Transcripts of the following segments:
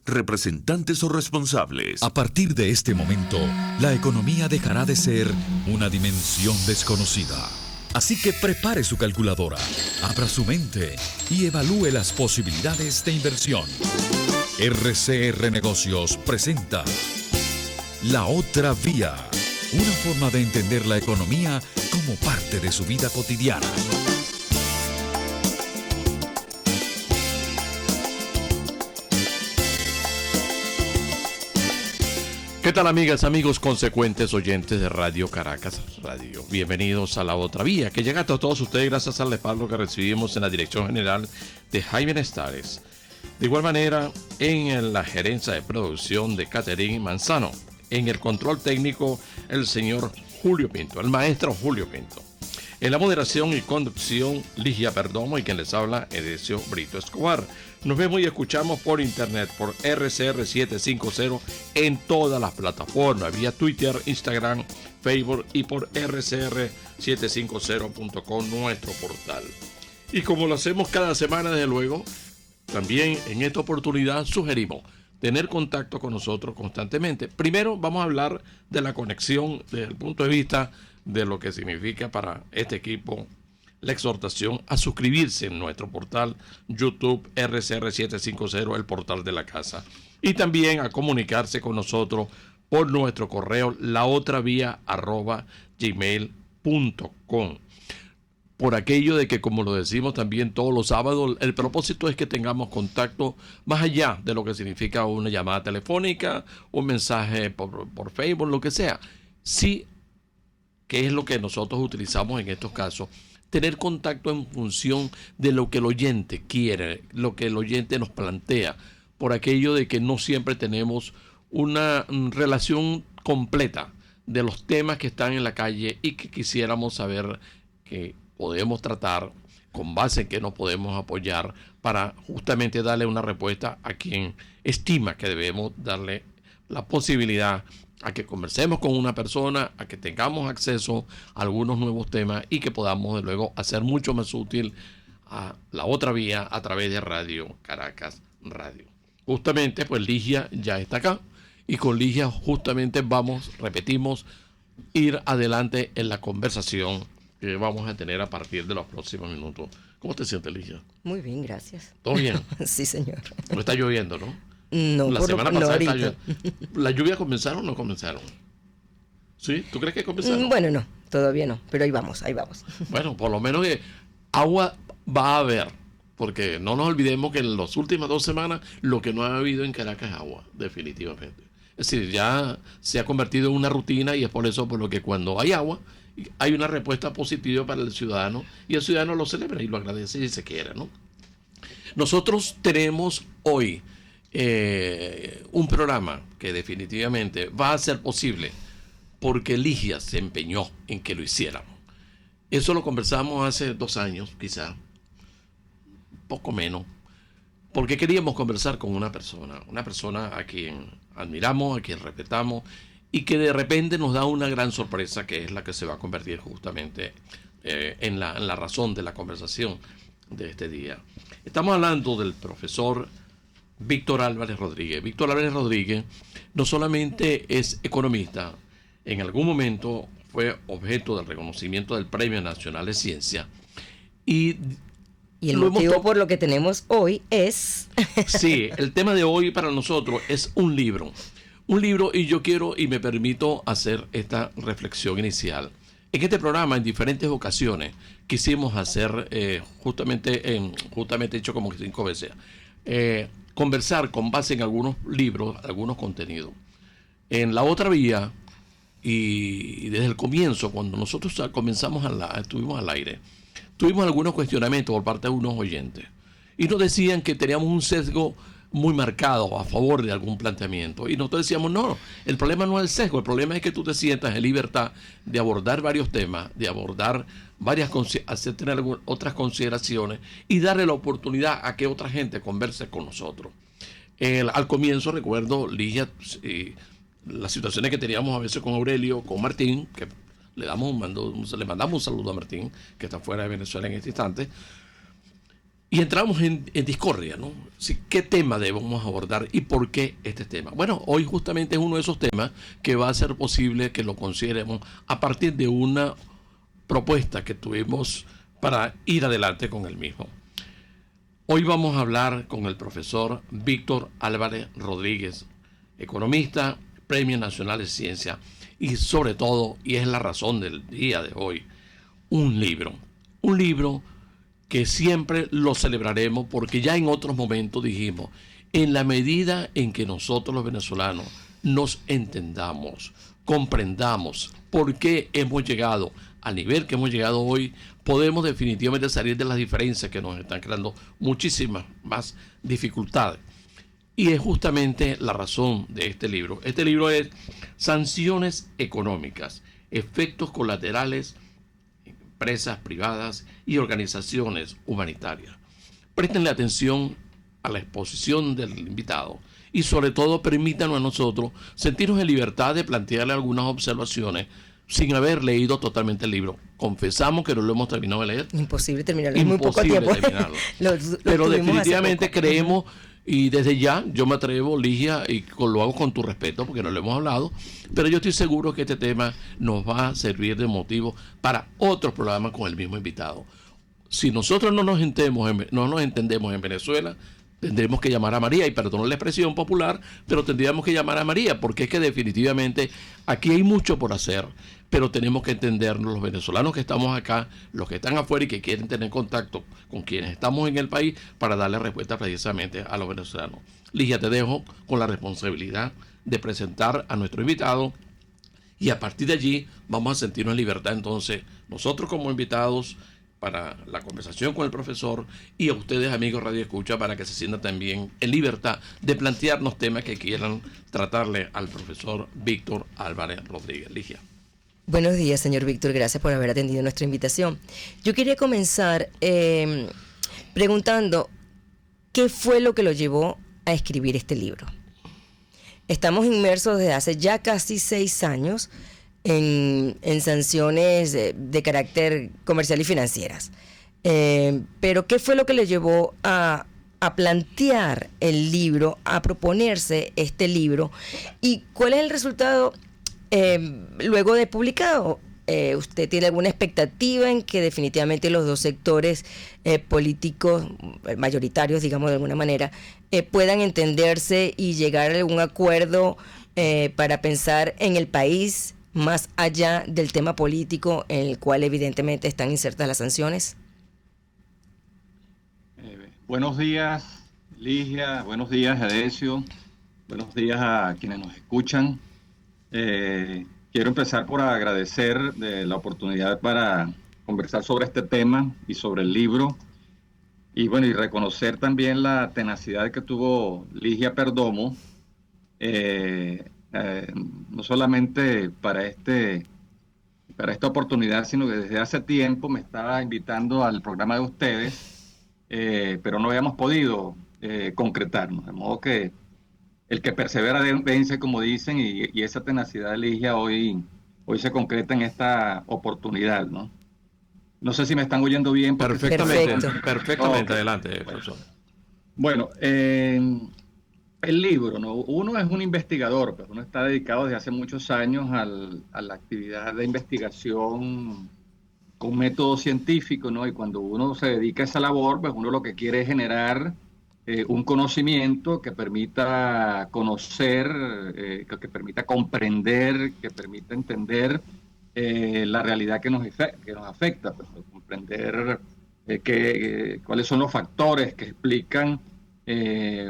representantes o responsables. A partir de este momento, la economía dejará de ser una dimensión desconocida. Así que prepare su calculadora, abra su mente y evalúe las posibilidades de inversión. RCR Negocios presenta La Otra Vía, una forma de entender la economía como parte de su vida cotidiana. ¿Qué tal, amigas, amigos, consecuentes oyentes de Radio Caracas Radio? Bienvenidos a La Otra Vía, que llega a todos ustedes gracias al respaldo que recibimos en la dirección general de Jaime Nestares. De igual manera, en la gerencia de producción de Catherine Manzano. En el control técnico, el señor Julio Pinto, el maestro Julio Pinto. En la moderación y conducción, Ligia Perdomo, y quien les habla, Edesio Brito Escobar. Nos vemos y escuchamos por internet, por RCR 750, en todas las plataformas, vía Twitter, Instagram, Facebook y por rcr750.com, nuestro portal. Y como lo hacemos cada semana, desde luego, también en esta oportunidad sugerimos tener contacto con nosotros constantemente. Primero vamos a hablar de la conexión desde el punto de vista de lo que significa para este equipo la exhortación a suscribirse en nuestro portal YouTube RCR750, el portal de la casa. Y también a comunicarse con nosotros por nuestro correo laotravia@gmail.com. Por aquello de que, como lo decimos también todos los sábados, el propósito es que tengamos contacto más allá de lo que significa una llamada telefónica, un mensaje por Facebook, lo que sea. Sí, que es lo que nosotros utilizamos en estos casos, tener contacto en función de lo que el oyente quiere, lo que el oyente nos plantea, por aquello de que no siempre tenemos una relación completa de los temas que están en la calle y que quisiéramos saber que podemos tratar, con base en que nos podemos apoyar para justamente darle una respuesta a quien estima que debemos darle la posibilidad a que conversemos con una persona, a que tengamos acceso a algunos nuevos temas y que podamos de luego hacer mucho más útil a La Otra Vía a través de Radio Caracas Radio. Justamente, pues Ligia ya está acá y con Ligia justamente repetimos, ir adelante en la conversación que vamos a tener a partir de los próximos minutos. ¿Cómo te sientes, Ligia? Muy bien, gracias. ¿Todo bien? Sí, señor. No está lloviendo, ¿no? No, la semana pasada no ¿Las lluvias comenzaron o no comenzaron? ¿Sí? ¿Tú crees que comenzaron? Bueno, no, todavía no, pero ahí vamos, ahí vamos. Bueno, por lo menos que agua va a haber, porque no nos olvidemos que en las últimas 2 semanas lo que no ha habido en Caracas es agua, definitivamente. Es decir, ya se ha convertido en una rutina y es por eso por lo que cuando hay agua hay una respuesta positiva para el ciudadano y el ciudadano lo celebra y lo agradece y se quiere, ¿no? Nosotros tenemos hoy un programa que definitivamente va a ser posible porque Ligia se empeñó en que lo hiciéramos. Eso lo conversamos hace 2 años, quizá, poco menos, porque queríamos conversar con una persona a quien admiramos, a quien respetamos y que de repente nos da una gran sorpresa que es la que se va a convertir justamente en la razón de la conversación de este día. Estamos hablando del profesor Víctor Álvarez Rodríguez. Víctor Álvarez Rodríguez no solamente es economista, en algún momento fue objeto del reconocimiento del Premio Nacional de Ciencia y el motivo por lo que tenemos hoy es... Sí, el tema de hoy para nosotros es un libro y yo quiero y me permito hacer esta reflexión inicial. En este programa, en diferentes ocasiones, quisimos hacer, justamente hecho como 5 veces, conversar con base en algunos libros, algunos contenidos. En La Otra Vía, y desde el comienzo, cuando nosotros estuvimos al aire, tuvimos algunos cuestionamientos por parte de unos oyentes. Y nos decían que teníamos un sesgo muy marcado a favor de algún planteamiento. Y nosotros decíamos, no, el problema no es el sesgo, el problema es que tú te sientas en libertad de abordar varios temas, de abordar hacer tener otras consideraciones y darle la oportunidad a que otra gente converse con nosotros. Al comienzo recuerdo, Ligia, las situaciones que teníamos a veces con Aurelio, con Martín, que le mandamos un saludo a Martín, que está fuera de Venezuela en este instante, Y entramos en discordia, ¿no? Sí, ¿qué tema debemos abordar y por qué este tema? Bueno, hoy justamente es uno de esos temas que va a ser posible que lo consideremos a partir de una propuesta que tuvimos para ir adelante con el mismo. Hoy vamos a hablar con el profesor Víctor Álvarez Rodríguez, economista, Premio Nacional de Ciencia y sobre todo, y es la razón del día de hoy, un libro que siempre lo celebraremos porque ya en otros momentos dijimos, en la medida en que nosotros los venezolanos nos entendamos, comprendamos por qué hemos llegado al nivel que hemos llegado hoy, podemos definitivamente salir de las diferencias que nos están creando muchísimas más dificultades. Y es justamente la razón de este libro. Este libro es Sanciones Económicas, Efectos Colaterales, Empresas Privadas y Organizaciones Humanitarias. Préstenle atención a la exposición del invitado y sobre todo permítanos a nosotros sentirnos en libertad de plantearle algunas observaciones sin haber leído totalmente el libro. Confesamos que no lo hemos terminado de leer. Imposible terminarlo, es muy poco tiempo. Pero definitivamente creemos, y desde ya yo me atrevo, Ligia, y lo hago con tu respeto porque no lo hemos hablado, pero yo estoy seguro que este tema nos va a servir de motivo para otros programas con el mismo invitado. Si nosotros no nos entendemos en Venezuela, tendremos que llamar a María, y perdón la expresión popular, pero tendríamos que llamar a María, porque es que definitivamente aquí hay mucho por hacer, pero tenemos que entendernos los venezolanos que estamos acá, los que están afuera y que quieren tener contacto con quienes estamos en el país para darle respuesta precisamente a los venezolanos. Ligia, te dejo con la responsabilidad de presentar a nuestro invitado y a partir de allí vamos a sentirnos en libertad entonces, nosotros como invitados, para la conversación con el profesor y a ustedes, amigos Radio Escucha, para que se sientan también en libertad de plantearnos temas que quieran tratarle al profesor Víctor Álvarez Rodríguez. Ligia. Buenos días, señor Víctor. Gracias por haber atendido nuestra invitación. Yo quería comenzar preguntando qué fue lo que lo llevó a escribir este libro. Estamos inmersos desde hace ya casi 6 años en sanciones de carácter comercial y financieras. Pero ¿qué fue lo que le llevó a plantear el libro, a proponerse este libro? ¿Y cuál es el resultado luego de publicado? ¿Usted tiene alguna expectativa en que definitivamente los dos sectores políticos mayoritarios, digamos de alguna manera, puedan entenderse y llegar a algún acuerdo para pensar en el país más allá del tema político en el cual evidentemente están insertas las sanciones? Buenos días, Ligia, buenos días, Edesio, buenos días a quienes nos escuchan. Quiero empezar por agradecer la oportunidad para conversar sobre este tema y sobre el libro. Y bueno, y reconocer también la tenacidad que tuvo Ligia Perdomo, no solamente para esta oportunidad, sino que desde hace tiempo me estaba invitando al programa de ustedes, pero no habíamos podido concretarnos. De modo que el que persevera vence, como dicen, y esa tenacidad de Ligia hoy se concreta en esta oportunidad, ¿no? No sé si me están oyendo bien. Perfectamente, okay. Adelante, profesor. Bueno, el libro, ¿no? Uno es un investigador, pues uno está dedicado desde hace muchos años a la actividad de investigación con método científico, ¿no? Y cuando uno se dedica a esa labor, pues uno lo que quiere es generar un conocimiento que permita conocer, que permita comprender, que permita entender la realidad que nos afecta, pues, comprender cuáles son los factores que explican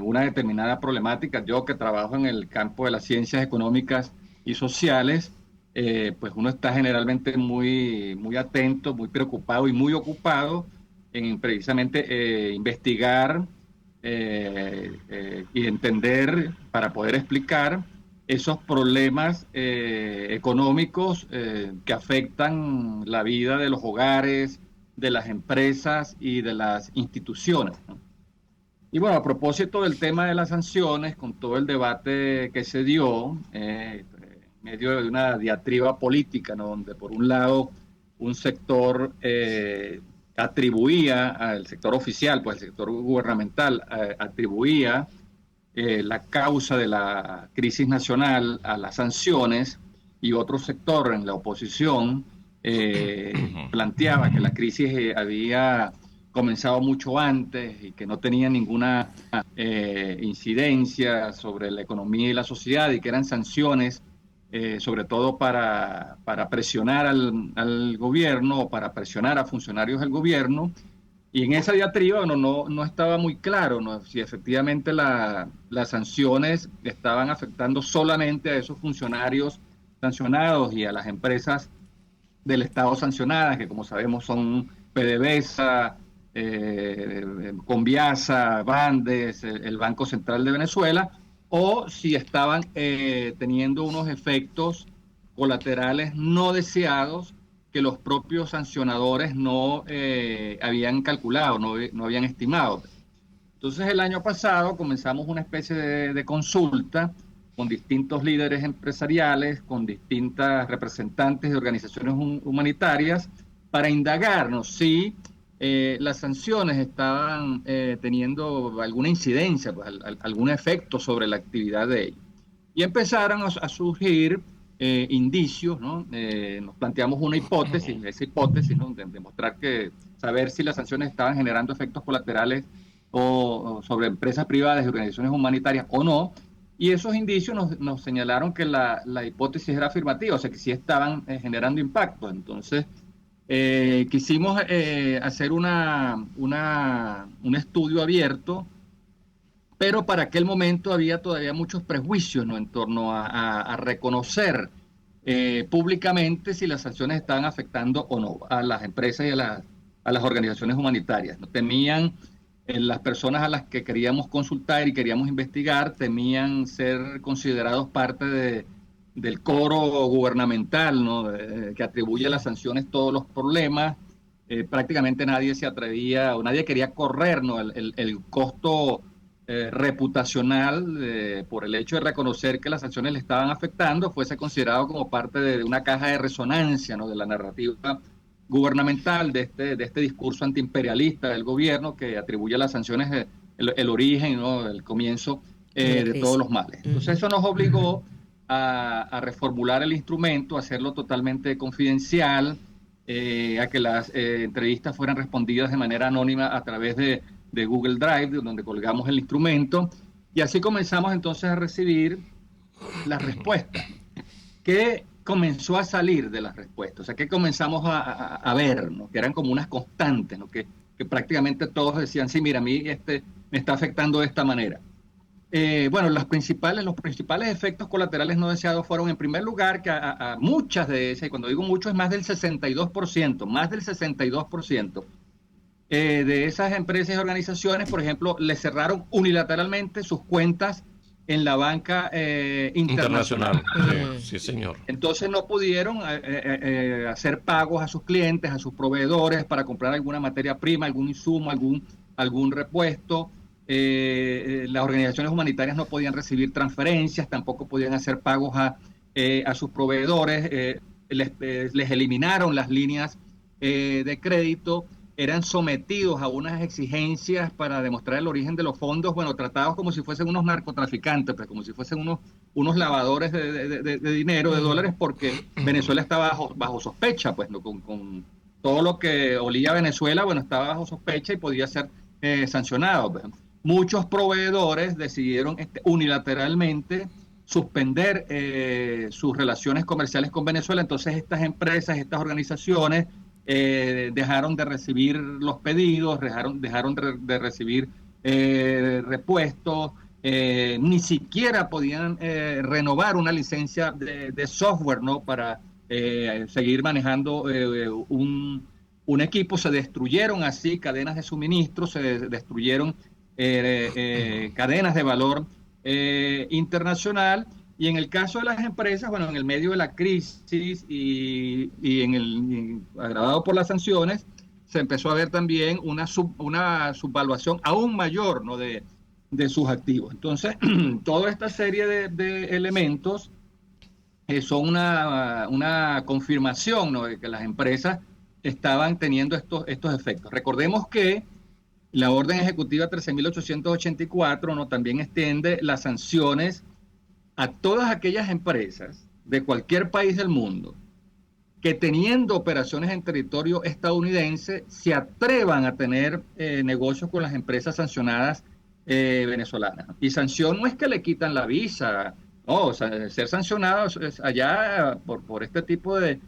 una determinada problemática. Yo que trabajo en el campo de las ciencias económicas y sociales, pues uno está generalmente muy, muy atento, muy preocupado y muy ocupado en precisamente investigar y entender para poder explicar esos problemas económicos que afectan la vida de los hogares, de las empresas y de las instituciones, ¿no? Y bueno, a propósito del tema de las sanciones, con todo el debate que se dio, en medio de una diatriba política, ¿no? Donde por un lado un sector atribuía al sector oficial, pues el sector gubernamental atribuía la causa de la crisis nacional a las sanciones, y otro sector en la oposición planteaba que la crisis había comenzado mucho antes y que no tenía ninguna incidencia sobre la economía y la sociedad, y que eran sanciones sobre todo para presionar al gobierno o para presionar a funcionarios del gobierno. Y en esa diatriba no estaba muy claro, ¿no?, si efectivamente las sanciones estaban afectando solamente a esos funcionarios sancionados y a las empresas del Estado sancionadas, que como sabemos son PDVSA, Conviasa, Bandes, el Banco Central de Venezuela, o si estaban teniendo unos efectos colaterales no deseados que los propios sancionadores no habían calculado, no habían estimado. Entonces el año pasado comenzamos una especie de consulta con distintos líderes empresariales, con distintas representantes de organizaciones humanitarias, para indagarnos si las sanciones estaban teniendo alguna incidencia, pues, algún efecto sobre la actividad de ellos. Y empezaron a surgir indicios, ¿no? Nos planteamos una hipótesis, esa hipótesis, ¿no?, de demostrar saber si las sanciones estaban generando efectos colaterales o sobre empresas privadas y organizaciones humanitarias o no. Y esos indicios nos señalaron que la hipótesis era afirmativa, o sea que sí estaban generando impacto. Entonces, quisimos hacer un estudio abierto, pero para aquel momento había todavía muchos prejuicios, ¿no?, en torno a reconocer públicamente si las sanciones estaban afectando o no a las empresas y a las organizaciones humanitarias, ¿no? Temían, las personas a las que queríamos consultar y queríamos investigar, temían ser considerados parte del coro gubernamental, ¿no?, que atribuye a las sanciones todos los problemas. Prácticamente nadie se atrevía o nadie quería correr, ¿no?, el costo reputacional por el hecho de reconocer que las sanciones le estaban afectando, fuese considerado como parte de una caja de resonancia, ¿no?, de la narrativa gubernamental, de este discurso antiimperialista del gobierno que atribuye a las sanciones el origen, ¿no?, el comienzo de todos los males. Entonces eso nos obligó a reformular el instrumento, a hacerlo totalmente confidencial, a que las entrevistas fueran respondidas de manera anónima a través de Google Drive, donde colgamos el instrumento, y así comenzamos entonces a recibir las respuestas. ¿Qué comenzó a salir de las respuestas? O sea, ¿qué comenzamos a ver, ¿no?, que eran como unas constantes, ¿no?, que prácticamente todos decían, sí, mira, a mí me está afectando de esta manera. Bueno, los principales efectos colaterales no deseados fueron, en primer lugar, que a muchas de esas, y cuando digo mucho es más del 62%, de esas empresas y organizaciones, por ejemplo, le cerraron unilateralmente sus cuentas en la banca internacional. Sí, señor. Entonces no pudieron hacer pagos a sus clientes, a sus proveedores, para comprar alguna materia prima, algún insumo, algún repuesto. Las organizaciones humanitarias no podían recibir transferencias, tampoco podían hacer pagos a sus proveedores, les eliminaron las líneas de crédito, eran sometidos a unas exigencias para demostrar el origen de los fondos, bueno, tratados como si fuesen unos narcotraficantes, pues, como si fuesen unos lavadores de dinero, de dólares, porque Venezuela estaba bajo sospecha, pues, ¿no? Con todo lo que olía a Venezuela, bueno, estaba bajo sospecha y podía ser sancionado, pues. Muchos proveedores decidieron unilateralmente suspender sus relaciones comerciales con Venezuela. Entonces estas empresas, estas organizaciones dejaron de recibir los pedidos, dejaron de recibir repuestos, ni siquiera podían renovar una licencia de software, ¿no?, para seguir manejando un equipo. Se destruyeron así cadenas de suministro, se destruyeron cadenas de valor internacional. Y en el caso de las empresas, bueno, en el medio de la crisis y agravado por las sanciones, se empezó a ver también una subvaluación aún mayor, ¿no?, de sus activos. Entonces, toda esta serie de elementos son una confirmación, ¿no?, de que las empresas estaban teniendo estos efectos. Recordemos que la Orden Ejecutiva 13.884 ¿no? también extiende las sanciones a todas aquellas empresas de cualquier país del mundo que teniendo operaciones en territorio estadounidense se atrevan a tener negocios con las empresas sancionadas venezolanas. Y sanción no es que le quitan la visa, no, o sea, ser sancionados allá por este tipo de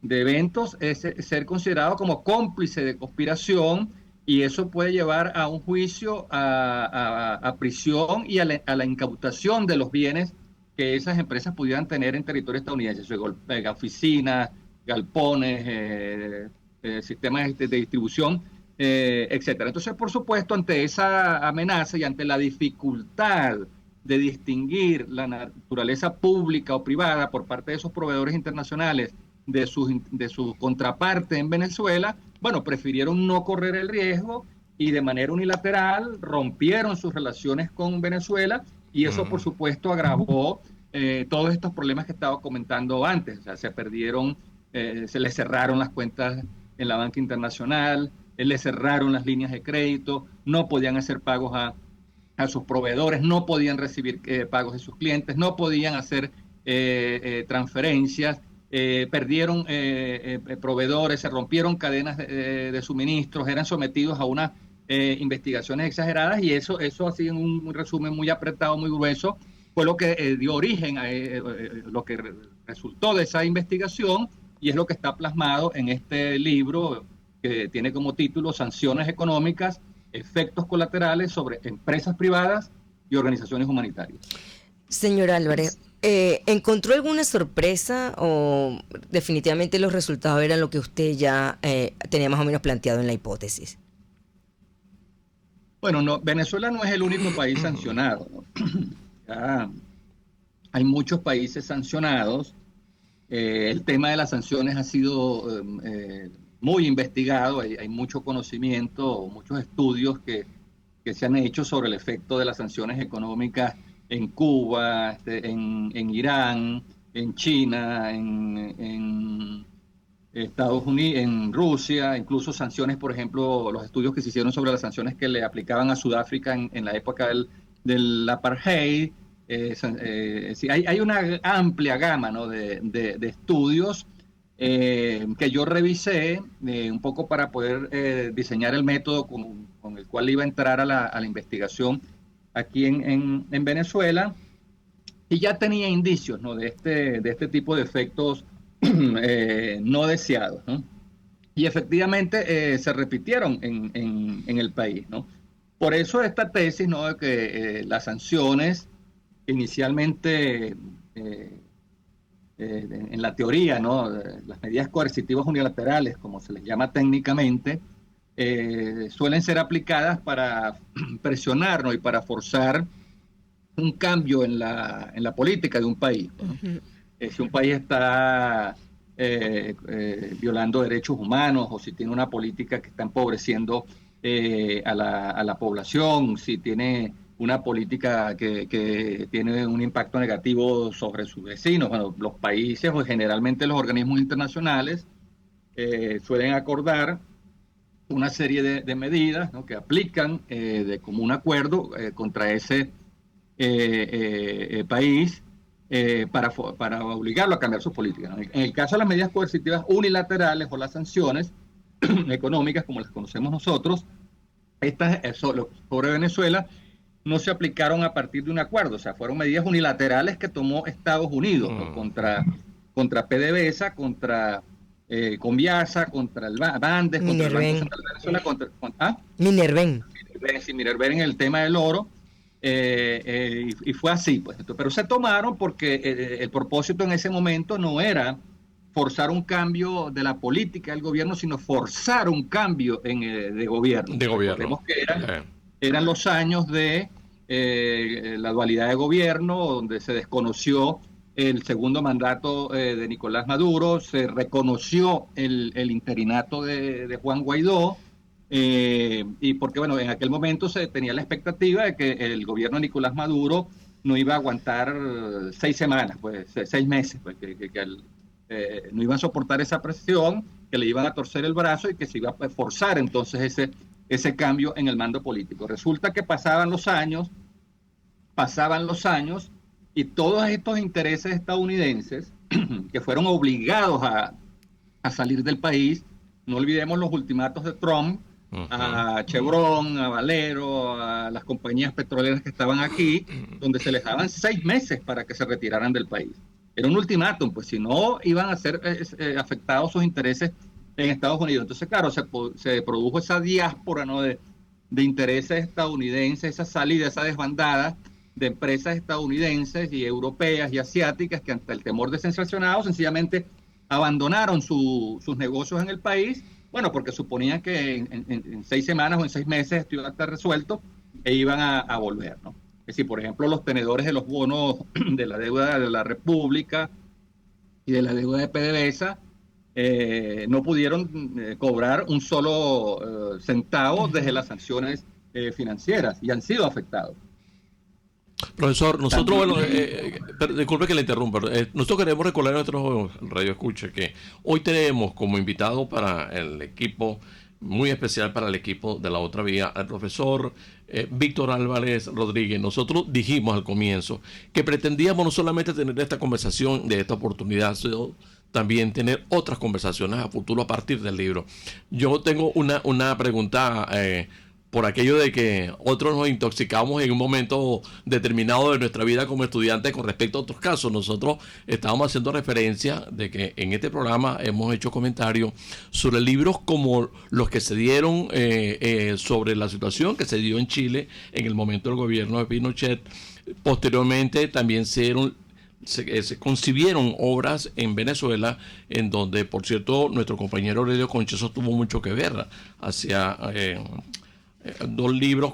eventos es ser considerado como cómplice de conspiración, y eso puede llevar a un juicio, a prisión y a la incautación de los bienes que esas empresas pudieran tener en territorio estadounidense, oficinas, galpones, sistemas de distribución, etcétera. Entonces, por supuesto, ante esa amenaza y ante la dificultad de distinguir la naturaleza pública o privada por parte de esos proveedores internacionales de su contraparte en Venezuela, bueno, prefirieron no correr el riesgo y de manera unilateral rompieron sus relaciones con Venezuela, y eso, por supuesto, agravó todos estos problemas que estaba comentando antes. O sea, se perdieron, se les cerraron las cuentas en la banca internacional, les cerraron las líneas de crédito, no podían hacer pagos a sus proveedores, no podían recibir pagos de sus clientes, no podían hacer transferencias, perdieron proveedores, se rompieron cadenas de suministros, eran sometidos a unas investigaciones exageradas, y eso así en un resumen muy apretado, muy grueso, fue lo que dio origen a lo que resultó de esa investigación, y es lo que está plasmado en este libro que tiene como título Sanciones económicas, efectos colaterales sobre empresas privadas y organizaciones humanitarias. Señor Álvarez, ¿encontró alguna sorpresa o definitivamente los resultados eran lo que usted ya tenía más o menos planteado en la hipótesis? Bueno, no, Venezuela no es el único país sancionado, ¿no? Ya hay muchos países sancionados. El tema de las sanciones ha sido muy investigado, hay mucho conocimiento, muchos estudios que se han hecho sobre el efecto de las sanciones económicas en Cuba, en Irán, en China, en Estados Unidos, en Rusia, incluso sanciones, por ejemplo, los estudios que se hicieron sobre las sanciones que le aplicaban a Sudáfrica en la época del apartheid. Sí, hay una amplia gama, ¿no? de estudios que yo revisé un poco para poder diseñar el método con el cual iba a entrar a la investigación aquí en Venezuela, y ya tenía indicios, ¿no? de este tipo de efectos no deseados, ¿no? Y efectivamente se repitieron en el país, ¿no? Por eso esta tesis, ¿no? de que las sanciones inicialmente en la teoría, ¿no? las medidas coercitivas unilaterales, como se les llama técnicamente, suelen ser aplicadas para presionar, ¿no? y para forzar un cambio en la política de un país, ¿no? Si un país está violando derechos humanos, o si tiene una política que está empobreciendo a la población, si tiene una política que tiene un impacto negativo sobre sus vecinos. Bueno, los países o generalmente los organismos internacionales suelen acordar una serie de medidas, ¿no? que aplican de común acuerdo contra ese país para obligarlo a cambiar sus políticas, ¿no? En el caso de las medidas coercitivas unilaterales o las sanciones económicas, como las conocemos nosotros, estas sobre Venezuela no se aplicaron a partir de un acuerdo, o sea, fueron medidas unilaterales que tomó Estados Unidos, ¿no? contra PDVSA, contra Conviasa, contra el Bandes, contra el Banco Central de Venezuela, Minerven en el tema del oro, y fue así, pues. Pero se tomaron porque el propósito en ese momento no era forzar un cambio de la política del gobierno, sino forzar un cambio de gobierno. Recordemos que eran los años de la dualidad de gobierno, donde se desconoció el segundo mandato de Nicolás Maduro, se reconoció el interinato de Juan Guaidó, y porque, bueno, en aquel momento se tenía la expectativa de que el gobierno de Nicolás Maduro no iba a aguantar 6 semanas, pues 6 meses, pues, que no iban a soportar esa presión, que le iban a torcer el brazo y que se iba a forzar entonces ese cambio en el mando político. Resulta que pasaban los años y todos estos intereses estadounidenses que fueron obligados a salir del país, no olvidemos los ultimatos de Trump, a Chevron, a Valero, a las compañías petroleras que estaban aquí, donde se les daban 6 meses para que se retiraran del país. Era un ultimátum, pues si no iban a ser afectados sus intereses en Estados Unidos. Entonces, claro, se produjo esa diáspora, ¿no?, de intereses estadounidenses, esa salida, esa desbandada de empresas estadounidenses y europeas y asiáticas que ante el temor de ser sancionados sencillamente abandonaron sus negocios en el país, bueno, porque suponían que en 6 semanas o en 6 meses esto iba a estar resuelto e iban a volver, ¿no? Es decir, por ejemplo, los tenedores de los bonos de la deuda de la República y de la deuda de PDVSA no pudieron cobrar un solo centavo desde las sanciones financieras y han sido afectados. Profesor, nosotros, disculpe que le interrumpa, nosotros queremos recordar a nuestros radioescuchas que hoy tenemos como invitado para el equipo, muy especial para el equipo de La Otra Vía, al profesor Víctor Álvarez Rodríguez. Nosotros dijimos al comienzo que pretendíamos no solamente tener esta conversación de esta oportunidad, sino también tener otras conversaciones a futuro a partir del libro. Yo tengo una pregunta por aquello de que otros nos intoxicamos en un momento determinado de nuestra vida como estudiantes con respecto a otros casos. Nosotros estábamos haciendo referencia de que en este programa hemos hecho comentarios sobre libros como los que se dieron sobre la situación que se dio en Chile en el momento del gobierno de Pinochet. Posteriormente también se concibieron obras en Venezuela, en donde, por cierto, nuestro compañero Aurelio Concheso tuvo mucho que ver hacia 2 libros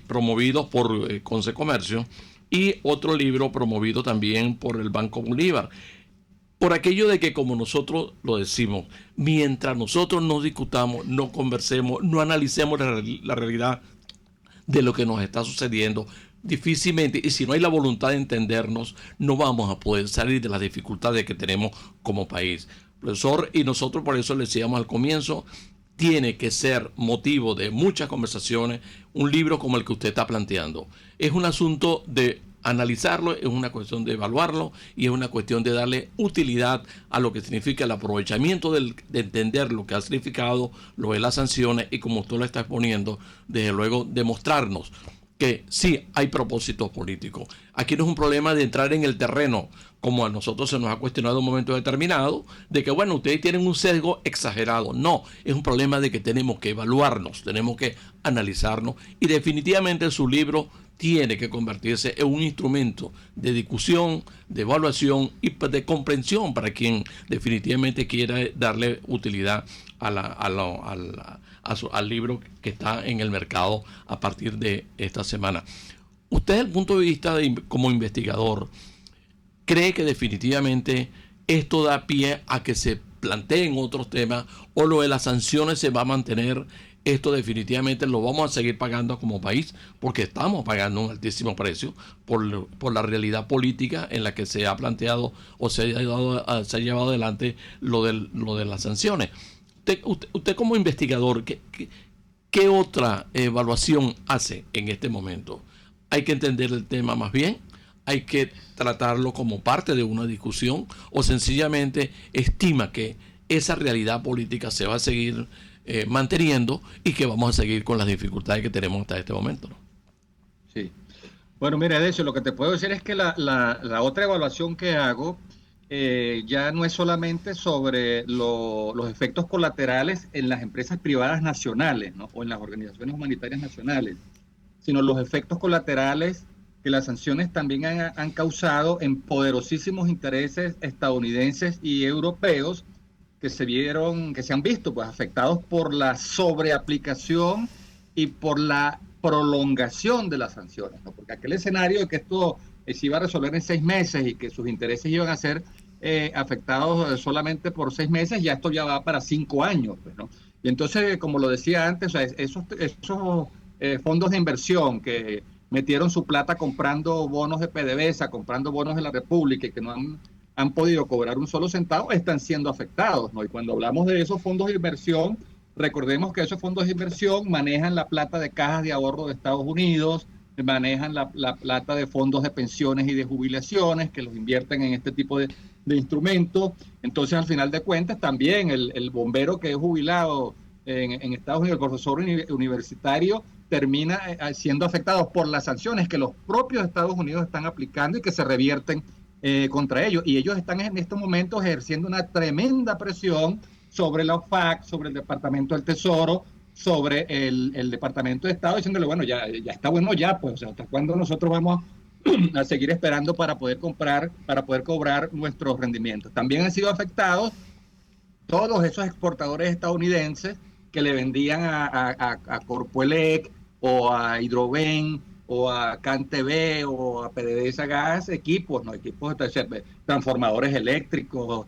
promovidos por Consecomercio y otro libro promovido también por el Banco Bolívar. Por aquello de que, como nosotros lo decimos, mientras nosotros no discutamos, no conversemos, no analicemos la realidad de lo que nos está sucediendo, difícilmente, y si no hay la voluntad de entendernos, no vamos a poder salir de las dificultades que tenemos como país. Profesor, y nosotros por eso le decíamos al comienzo, tiene que ser motivo de muchas conversaciones un libro como el que usted está planteando. Es un asunto de analizarlo, es una cuestión de evaluarlo y es una cuestión de darle utilidad a lo que significa el aprovechamiento de entender lo que ha significado lo de las sanciones y, como usted lo está exponiendo, desde luego demostrarnos que sí hay propósitos políticos. Aquí no es un problema de entrar en el terreno, como a nosotros se nos ha cuestionado en un momento determinado, de que, bueno, ustedes tienen un sesgo exagerado. No, es un problema de que tenemos que evaluarnos, tenemos que analizarnos, y definitivamente su libro tiene que convertirse en un instrumento de discusión, de evaluación y de comprensión para quien definitivamente quiera darle utilidad al libro que está en el mercado a partir de esta semana. Usted, desde el punto de vista como investigador, ¿cree que definitivamente esto da pie a que se planteen otros temas, o lo de las sanciones se va a mantener? Esto definitivamente lo vamos a seguir pagando como país, porque estamos pagando un altísimo precio por la realidad política en la que se ha planteado o se ha llevado adelante lo de las sanciones. Usted como investigador, ¿qué otra evaluación hace en este momento? ¿Hay que entender el tema más bien? ¿Hay que tratarlo como parte de una discusión? ¿O sencillamente estima que esa realidad política se va a seguir manteniendo y que vamos a seguir con las dificultades que tenemos hasta este momento? Sí. Bueno, mira, de eso lo que te puedo decir es que la otra evaluación que hago ya no es solamente sobre los efectos colaterales en las empresas privadas nacionales, ¿no?, o en las organizaciones humanitarias nacionales, sino los efectos colaterales que las sanciones también han causado en poderosísimos intereses estadounidenses y europeos que se han visto pues afectados por la sobreaplicación y por la prolongación de las sanciones, ¿no? Porque aquel escenario de que esto se iba a resolver en 6 meses y que sus intereses iban a ser afectados solamente por 6 meses, ya esto ya va para 5 años, pues, ¿no? Y entonces, como lo decía antes, o sea, esos fondos de inversión que metieron su plata comprando bonos de PDVSA, comprando bonos de la República y que no han han podido cobrar un solo centavo están siendo afectados, ¿no? Y cuando hablamos de esos fondos de inversión, recordemos que esos fondos de inversión manejan la plata de cajas de ahorro de Estados Unidos, manejan la plata de fondos de pensiones y de jubilaciones que los invierten en este tipo de instrumentos. Entonces, al final de cuentas, también el bombero que es jubilado en Estados Unidos, el profesor universitario, termina siendo afectado por las sanciones que los propios Estados Unidos están aplicando y que se revierten contra ellos. Y ellos están en estos momentos ejerciendo una tremenda presión sobre la OFAC, sobre el Departamento del Tesoro, sobre el Departamento de Estado, diciéndole, bueno, ya está bueno ya, pues, o sea, ¿hasta cuándo nosotros vamos a seguir esperando para poder cobrar nuestros rendimientos? También han sido afectados todos esos exportadores estadounidenses que le vendían a Corpoelec o a Hidroven o a CanTV o a PDVSA Gas equipos transformadores eléctricos,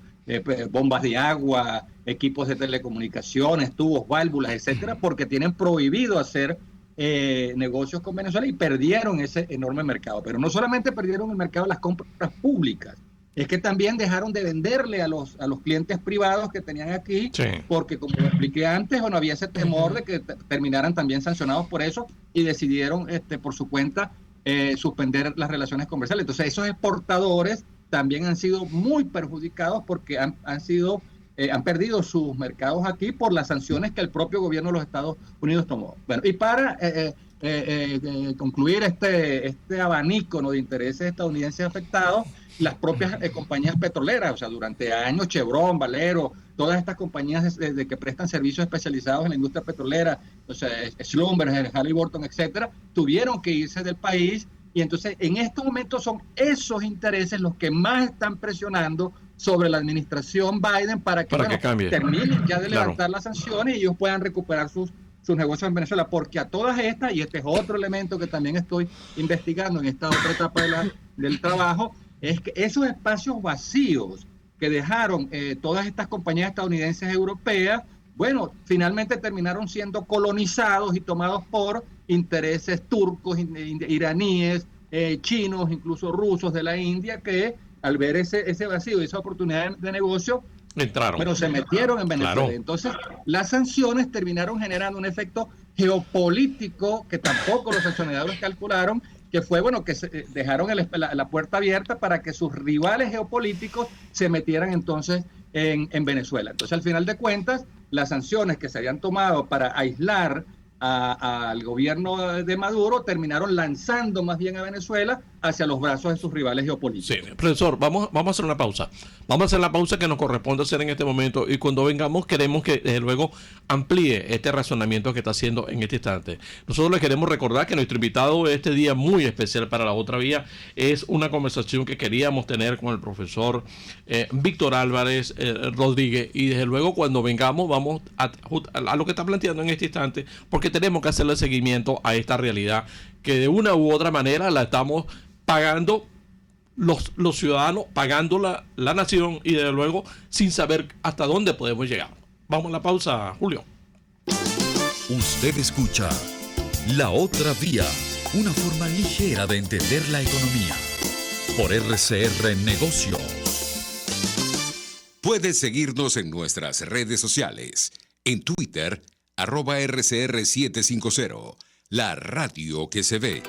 bombas de agua, equipos de telecomunicaciones, tubos, válvulas, etcétera, porque tienen prohibido hacer negocios con Venezuela y perdieron ese enorme mercado. Pero no solamente perdieron el mercado de las compras públicas, es que también dejaron de venderle a los clientes privados que tenían aquí, sí, porque como lo expliqué antes, bueno, había ese temor de que terminaran también sancionados por eso y decidieron por su cuenta suspender las relaciones comerciales. Entonces esos exportadores también han sido muy perjudicados porque han perdido sus mercados aquí por las sanciones que el propio gobierno de los Estados Unidos tomó. Bueno, y para concluir este abanico, ¿no?, de intereses estadounidenses afectados, las propias compañías petroleras, o sea, durante años Chevron, Valero, todas estas compañías de que prestan servicios especializados en la industria petrolera, o sea, Schlumberger, Halliburton, etcétera, tuvieron que irse del país. Y entonces, en estos momentos son esos intereses los que más están presionando sobre la administración Biden para que cambie, terminen ya de levantar las sanciones y ellos puedan recuperar sus negocios en Venezuela. Porque a todas estas, y este es otro elemento que también estoy investigando en esta otra etapa del trabajo, es que esos espacios vacíos que dejaron todas estas compañías estadounidenses europeas, bueno, finalmente terminaron siendo colonizados y tomados por intereses turcos, iraníes, chinos, incluso rusos de la India, que al ver ese vacío y esa oportunidad de negocio, entraron. Pero se metieron en Venezuela. Claro. Entonces, las sanciones terminaron generando un efecto geopolítico que tampoco los sancionadores calcularon, que fue, bueno, que dejaron la puerta abierta para que sus rivales geopolíticos se metieran entonces en Venezuela. Entonces, al final de cuentas, las sanciones que se habían tomado para aislar al gobierno de Maduro terminaron lanzando más bien a Venezuela hacia los brazos de sus rivales geopolíticos. Sí, profesor, vamos a hacer una pausa. Vamos a hacer la pausa que nos corresponde hacer en este momento y cuando vengamos queremos que desde luego amplíe este razonamiento que está haciendo en este instante. Nosotros les queremos recordar que nuestro invitado este día muy especial para La Otra Vía es una conversación que queríamos tener con el profesor Víctor Álvarez Rodríguez y desde luego cuando vengamos vamos a lo que está planteando en este instante porque tenemos que hacerle seguimiento a esta realidad que de una u otra manera la estamos pagando los ciudadanos, pagando la nación y desde luego sin saber hasta dónde podemos llegar. Vamos a la pausa, Julio. Usted escucha La Otra Vía, una forma ligera de entender la economía. Por RCR Negocios. Puedes seguirnos en nuestras redes sociales. En Twitter, @RCR750, la radio que se ve.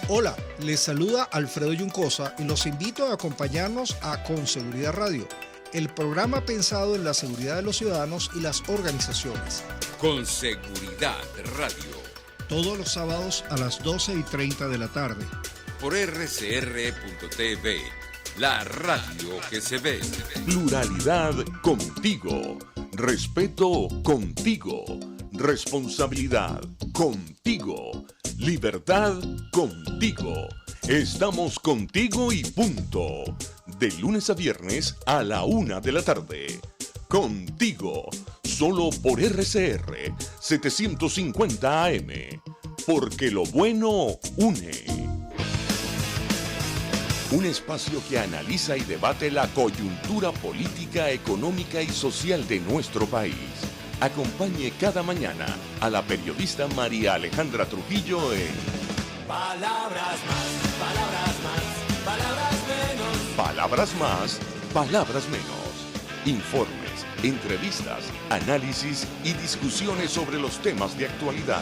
Hola, les saluda Alfredo Yuncosa y los invito a acompañarnos a Con Seguridad Radio, el programa pensado en la seguridad de los ciudadanos y las organizaciones. Con Seguridad Radio. Todos los sábados a las 12:30 de la tarde. Por RCR.tv, la radio que se ve. Pluralidad contigo. Respeto contigo. Responsabilidad contigo. Libertad contigo. Estamos contigo y punto. De lunes a viernes a la 1 de la tarde. Contigo. Solo por RCR 750 AM. Porque lo bueno une. Un espacio que analiza y debate la coyuntura política, económica y social de nuestro país. Acompañe cada mañana a la periodista María Alejandra Trujillo en Palabras más, palabras menos. Palabras más, palabras menos. Informes, entrevistas, análisis y discusiones sobre los temas de actualidad.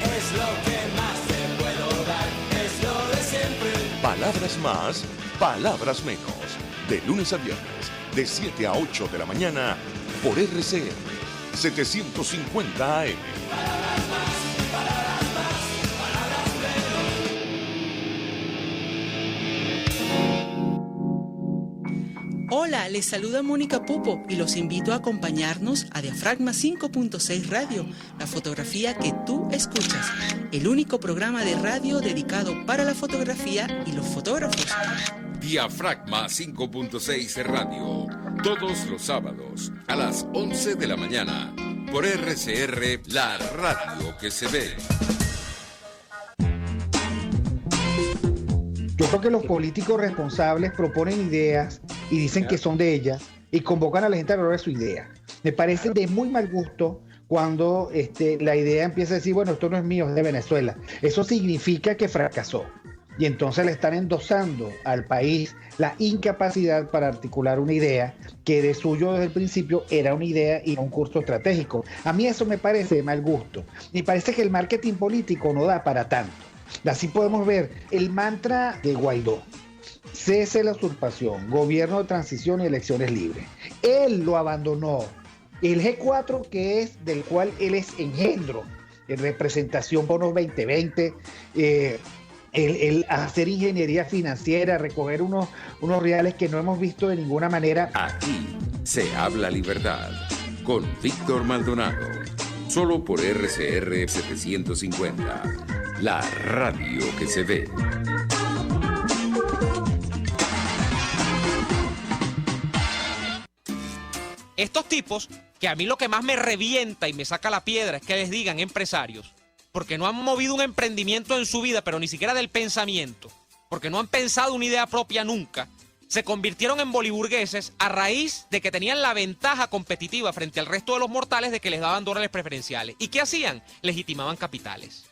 Es lo que más te puedo dar, es lo de siempre. Palabras más, palabras menos. De lunes a viernes, de 7 a 8 de la mañana, por RCR 750 AM. Palabras más, palabras más, palabras menos. Hola, les saluda Mónica Pupo y los invito a acompañarnos a Diafragma 5.6 Radio, la fotografía que tú escuchas, el único programa de radio dedicado para la fotografía y los fotógrafos. Diafragma 5.6 Radio, todos los sábados a las 11 de la mañana, por RCR, la radio que se ve. Yo creo que los políticos responsables proponen ideas y dicen que son de ellas y convocan a la gente a lograr su idea. Me parece de muy mal gusto cuando la idea empieza a decir, bueno, esto no es mío, es de Venezuela. Eso significa que fracasó. Y entonces le están endosando al país la incapacidad para articular una idea que de suyo desde el principio era una idea y no un curso estratégico. A mí eso me parece de mal gusto. Me parece que el marketing político no da para tanto. Así podemos ver el mantra de Guaidó: cese la usurpación, gobierno de transición y elecciones libres. Él lo abandonó. El G4, que es del cual él es engendro, en representación bonos 2020, el hacer ingeniería financiera, recoger unos reales que no hemos visto de ninguna manera. Aquí se habla libertad con Víctor Maldonado, solo por RCR 750, la radio que se ve. Estos tipos, que a mí lo que más me revienta y me saca la piedra es que les digan empresarios, porque no han movido un emprendimiento en su vida, pero ni siquiera del pensamiento, porque no han pensado una idea propia nunca, se convirtieron en boliburgueses a raíz de que tenían la ventaja competitiva frente al resto de los mortales de que les daban dólares preferenciales. ¿Y qué hacían? Legitimaban capitales.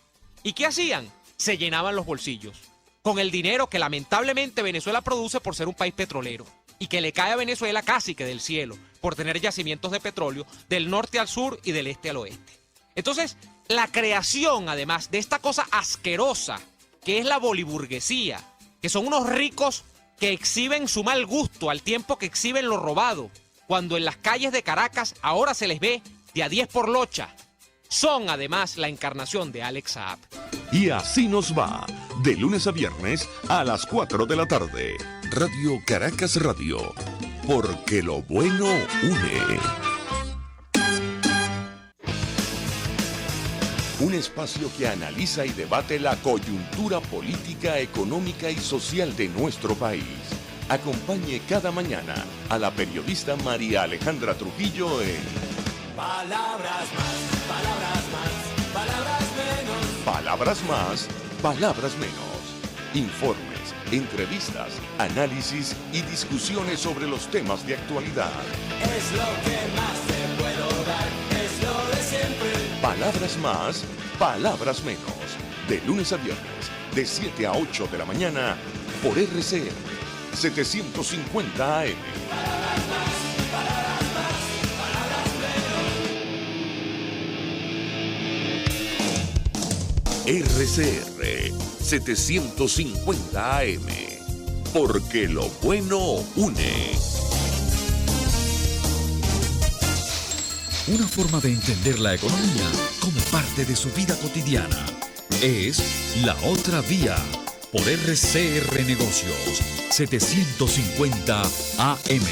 ¿Y qué hacían? Se llenaban los bolsillos con el dinero que lamentablemente Venezuela produce por ser un país petrolero y que le cae a Venezuela casi que del cielo por tener yacimientos de petróleo del norte al sur y del este al oeste. Entonces, la creación, además, de esta cosa asquerosa que es la boliburguesía, que son unos ricos que exhiben su mal gusto al tiempo que exhiben lo robado, cuando en las calles de Caracas ahora se les ve de a 10 por locha, son además la encarnación de Alex Saab. Y así nos va, de lunes a viernes a las 4 de la tarde. Radio Caracas Radio, porque lo bueno une. Un espacio que analiza y debate la coyuntura política, económica y social de nuestro país. Acompañe cada mañana a la periodista María Alejandra Trujillo en Palabras más, palabras más, palabras menos. Palabras más, palabras menos. Informes, entrevistas, análisis y discusiones sobre los temas de actualidad. Es lo que más te puedo dar, es lo de siempre. Palabras más, palabras menos. De lunes a viernes, de 7 a 8 de la mañana, por RCR 750 AM. Palabras más, palabras más, palabras menos. RCR 750 AM. Porque lo bueno une. Una forma de entender la economía como parte de su vida cotidiana. Es La Otra Vía, por RCR Negocios, 750 AM.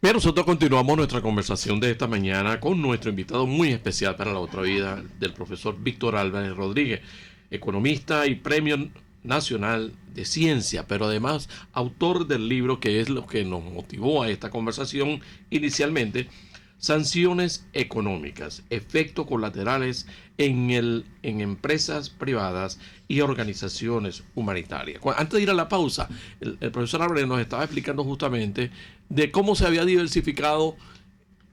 Bien, nosotros continuamos nuestra conversación de esta mañana con nuestro invitado muy especial para La Otra Vida, del profesor Víctor Álvarez Rodríguez, economista y Premio Nacional de Ciencia, pero además autor del libro que es lo que nos motivó a esta conversación inicialmente: Sanciones económicas, efectos colaterales en empresas privadas y organizaciones humanitarias. Antes de ir a la pausa, el profesor Álvarez nos estaba explicando justamente de cómo se había diversificado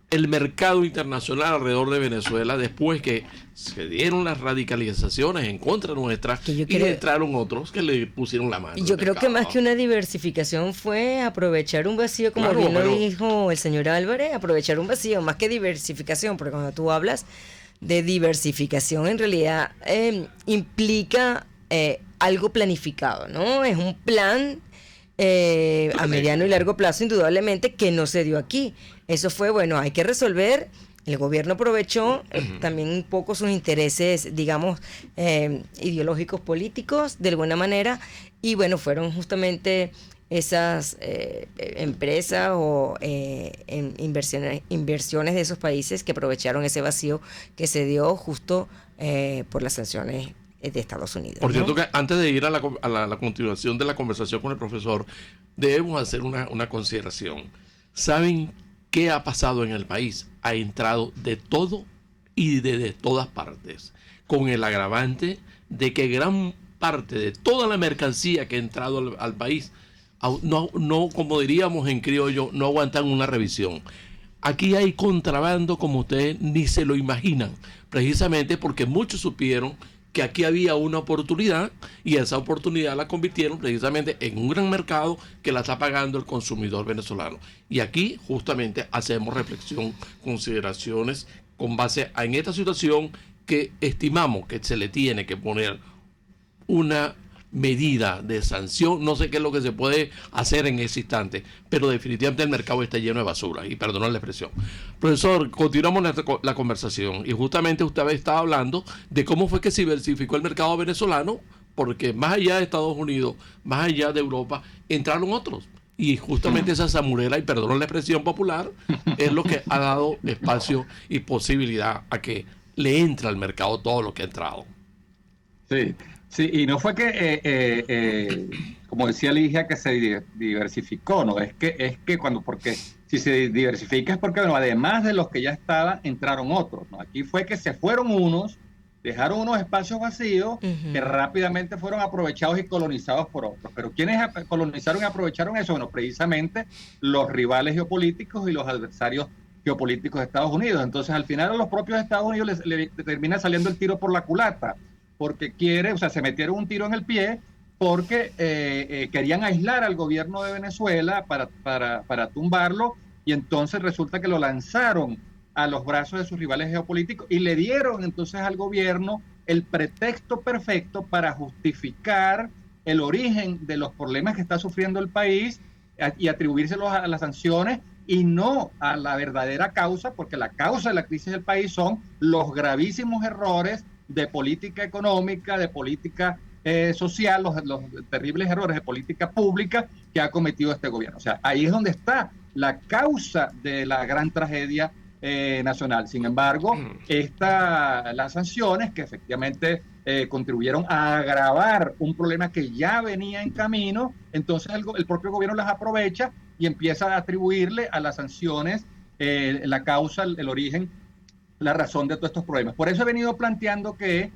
el mercado internacional alrededor de Venezuela después que se dieron las radicalizaciones en contra nuestra y entraron otros que le pusieron la mano. Yo creo que más que una diversificación fue aprovechar un vacío, como Claro, bien lo pero- dijo el señor Álvarez, aprovechar un vacío, más que diversificación, porque cuando tú hablas de diversificación en realidad implica algo planificado, ¿no? Es un plan a mediano y largo plazo, indudablemente, que no se dio aquí. Eso fue, bueno, hay que resolver. El gobierno aprovechó también un poco sus intereses, digamos, ideológicos políticos, de alguna manera, y bueno, fueron justamente esas empresas o inversiones de esos países que aprovecharon ese vacío que se dio justo por las sanciones de Estados Unidos. Por cierto, ¿no? que antes de ir a la continuación de la conversación con el profesor, debemos hacer una consideración. ¿Saben qué ha pasado en el país? Ha entrado de todo y de todas partes, con el agravante de que gran parte de toda la mercancía que ha entrado al país, no, como diríamos en criollo, no aguantan una revisión. Aquí hay contrabando como ustedes ni se lo imaginan, precisamente porque muchos supieron que aquí había una oportunidad y esa oportunidad la convirtieron precisamente en un gran mercado que la está pagando el consumidor venezolano. Y aquí justamente hacemos reflexión, consideraciones con base en esta situación que estimamos que se le tiene que poner una medida de sanción. No sé qué es lo que se puede hacer en ese instante, pero definitivamente el mercado está lleno de basura, y perdonad la expresión. Profesor, continuamos la conversación, y justamente usted estaba hablando de cómo fue que se diversificó el mercado venezolano, porque más allá de Estados Unidos, más allá de Europa, entraron otros, y justamente esa zamurera, y perdonad la expresión popular, es lo que ha dado espacio y posibilidad a que le entre al mercado todo lo que ha entrado. Sí. Sí, y no fue que, como decía Ligia, que se diversificó, ¿no? Es que porque si se diversifica es porque, bueno, además de los que ya estaban, entraron otros, ¿no? Aquí fue que se fueron unos, dejaron unos espacios vacíos que rápidamente fueron aprovechados y colonizados por otros. Pero ¿quiénes colonizaron y aprovecharon eso? Bueno, precisamente los rivales geopolíticos y los adversarios geopolíticos de Estados Unidos. Entonces, al final a los propios Estados Unidos les termina saliendo el tiro por la culata, porque se metieron un tiro en el pie porque querían aislar al gobierno de Venezuela para tumbarlo, y entonces resulta que lo lanzaron a los brazos de sus rivales geopolíticos y le dieron entonces al gobierno el pretexto perfecto para justificar el origen de los problemas que está sufriendo el país y atribuírselos a las sanciones y no a la verdadera causa, porque la causa de la crisis del país son los gravísimos errores de política económica, de política social, los terribles errores de política pública que ha cometido este gobierno. O sea, ahí es donde está la causa de la gran tragedia nacional. Sin embargo, las sanciones que efectivamente contribuyeron a agravar un problema que ya venía en camino, entonces el propio gobierno las aprovecha y empieza a atribuirle a las sanciones la causa, el origen, la razón de todos estos problemas. Por eso he venido planteando que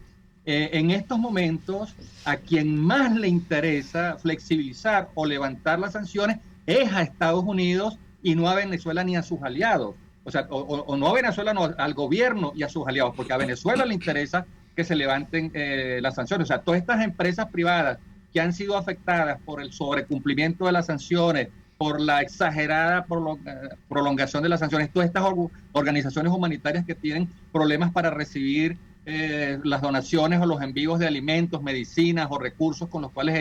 en estos momentos a quien más le interesa flexibilizar o levantar las sanciones es a Estados Unidos y no a Venezuela ni a sus aliados. O sea, o no a Venezuela, no, al gobierno y a sus aliados, porque a Venezuela le interesa que se levanten las sanciones. O sea, todas estas empresas privadas que han sido afectadas por el sobrecumplimiento de las sanciones, por la exagerada prolongación de las sanciones, todas estas organizaciones humanitarias que tienen problemas para recibir las donaciones o los envíos de alimentos, medicinas o recursos con los cuales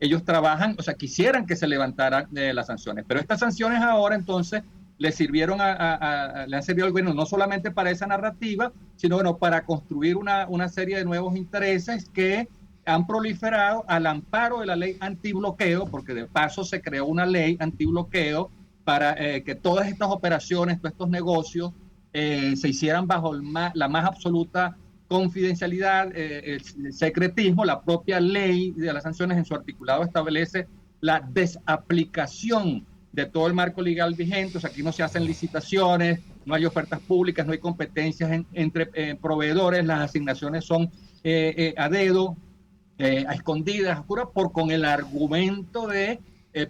ellos trabajan, o sea, quisieran que se levantaran las sanciones. Pero estas sanciones ahora entonces le han servido al gobierno no solamente para esa narrativa, sino bueno, para construir una serie de nuevos intereses que han proliferado al amparo de la ley antibloqueo, porque de paso se creó una ley antibloqueo para que todas estas operaciones, todos estos negocios se hicieran bajo la más absoluta confidencialidad, el secretismo. La propia ley de las sanciones en su articulado establece la desaplicación de todo el marco legal vigente. O sea, aquí no se hacen licitaciones, no hay ofertas públicas, no hay competencias entre proveedores, las asignaciones son a dedo, a escondidas, oscuras, con el argumento de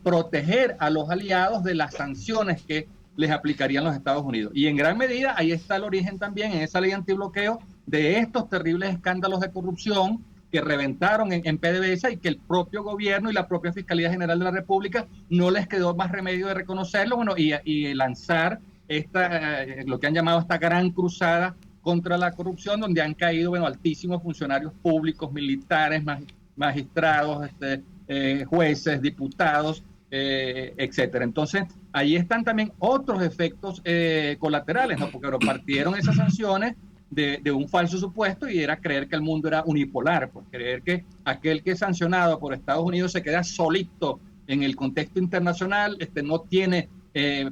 proteger a los aliados de las sanciones que les aplicarían los Estados Unidos. Y en gran medida ahí está el origen también, en esa ley antibloqueo, de estos terribles escándalos de corrupción que reventaron en PDVSA y que el propio gobierno y la propia Fiscalía General de la República no les quedó más remedio de reconocerlo, bueno, y lanzar lo que han llamado esta gran cruzada contra la corrupción, donde han caído, bueno, altísimos funcionarios públicos, militares, magistrados, jueces, diputados, etcétera. Entonces, ahí están también otros efectos colaterales, ¿no? Porque partieron esas sanciones de un falso supuesto, y era creer que el mundo era unipolar, por creer que aquel que es sancionado por Estados Unidos se queda solito en el contexto internacional, no tiene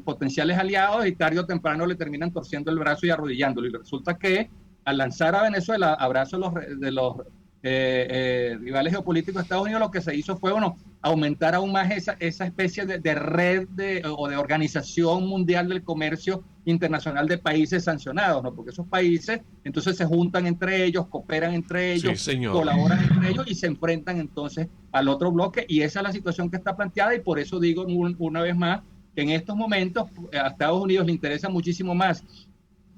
potenciales aliados, y tarde o temprano le terminan torciendo el brazo y arrodillándolo. Y resulta que al lanzar a Venezuela a brazos de los rivales geopolíticos de Estados Unidos, lo que se hizo fue, bueno, aumentar aún más esa especie de red o de organización mundial del comercio internacional de países sancionados, ¿no? Porque esos países entonces se juntan entre ellos, cooperan entre ellos, sí, colaboran entre ellos y se enfrentan entonces al otro bloque, y esa es la situación que está planteada. Y por eso digo una vez más que en estos momentos a Estados Unidos le interesa muchísimo más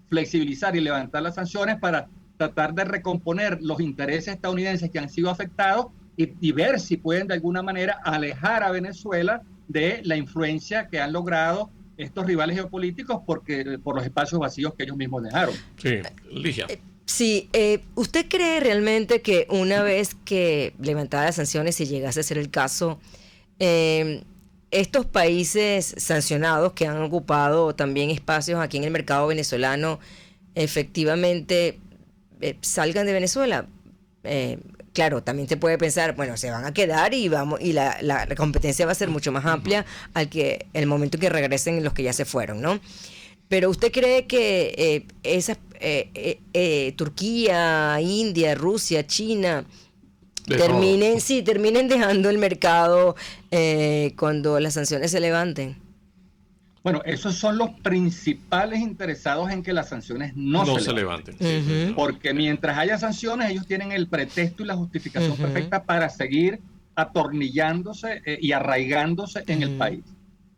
flexibilizar y levantar las sanciones para tratar de recomponer los intereses estadounidenses que han sido afectados y ver si pueden de alguna manera alejar a Venezuela de la influencia que han logrado estos rivales geopolíticos por los espacios vacíos que ellos mismos dejaron. Sí, Ligia. Sí, ¿usted cree realmente que una vez que levantadas las sanciones, si llegase a ser el caso, estos países sancionados que han ocupado también espacios aquí en el mercado venezolano, efectivamente salgan de Venezuela? Claro, también se puede pensar, bueno, se van a quedar y la competencia va a ser mucho más amplia el momento en que regresen los que ya se fueron, ¿no? Pero ¿usted cree que Turquía, India, Rusia, China terminen dejando el mercado cuando las sanciones se levanten? Bueno, esos son los principales interesados en que las sanciones no se levanten. Porque mientras haya sanciones, ellos tienen el pretexto y la justificación perfecta para seguir atornillándose y arraigándose en el país.